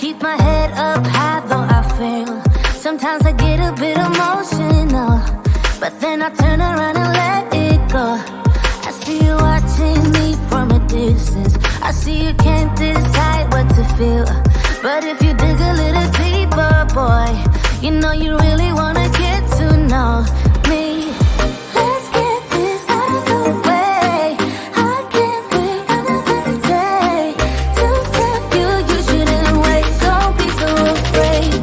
keep my head up high though I fail. Sometimes I get a bit emotional, but then I turn around and let it go. I see you watching me from a distance. I see you can't decide what to feel, but if you dig a little deeper, boy, you know you really wanna get to know me. Let's get this out of the way. I can't wait another day to tell you you shouldn't wait. Don't be so afraid.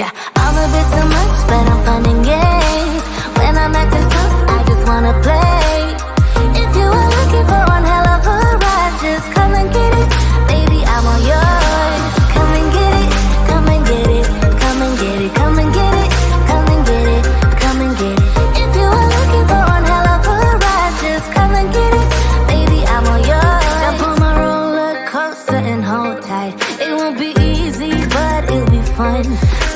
Yeah, I'm a bit too much, but I'm fun and games. When I'm acting tough, I just wanna play. If you are looking for one hell of a ride, just come and get it. Baby, I'm all yours. Come and get it, come and get it, come and get it, come and get it, come and get it, come and get it. If you are looking for one hell of a ride, just come and get it. Baby, I'm all yours. Jump on my roller coaster and hold tight. It won't be easy, but it'll be fun.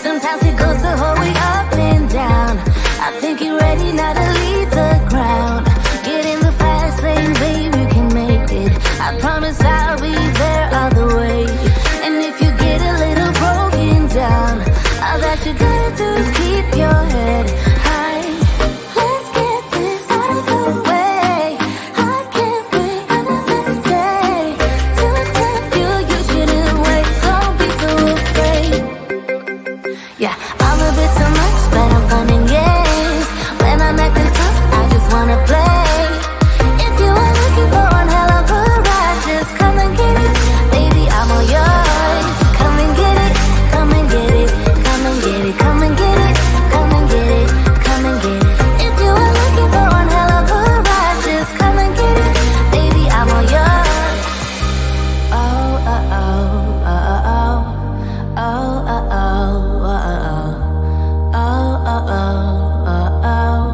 Sometimes it goes the whole way up and down. I think you're ready now to leave the ground. Get in the fast lane, baby, you can make it. I promise I'll be there all the way. And if you get a little broken down, all that you gotta do is keep your head high. Let's get this out of the way. I can't wait another day to tell you you shouldn't wait. Don't be so afraid. Yeah, I'm a bit too much, but I'm fun and games. When I'm acting tough, I just wanna play. If you are looking for one hell of a ride, just come and get it. Baby, I'm all yours. Come and get it, come and get it, come and get it, come and get it, come and get it, come and get it. If you are looking for one hell of a ride, just come and get it. Baby, I'm all yours. Oh, oh, oh, oh, oh, oh, oh, oh, oh, oh, oh, oh, oh.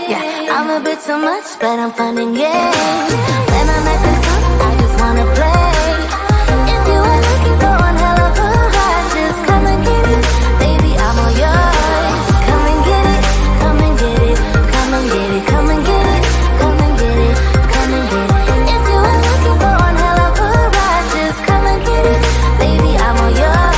Yeah, I'm a bit too much, but I'm fun and games. When I'm acting tough, I just wanna play. If you are looking for one hell of a ride, just come and get it. Baby, I'm all yours. Come and get it, come and get it, come and get it, come and get it, come and get it, come and get it. If you are looking for one hell of a ride, just come and get it. Baby, I'm all yours.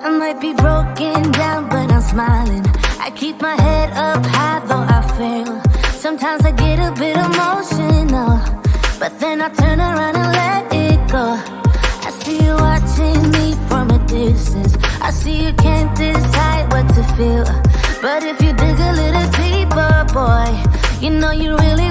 I might be broken down, but I'm smiling. I keep my head up high, though I fail. Sometimes I get a bit emotional, but then I turn around and let it go. I see you watching me from a distance. I see you can't decide what to feel, but if you dig a little deeper, boy, you know you really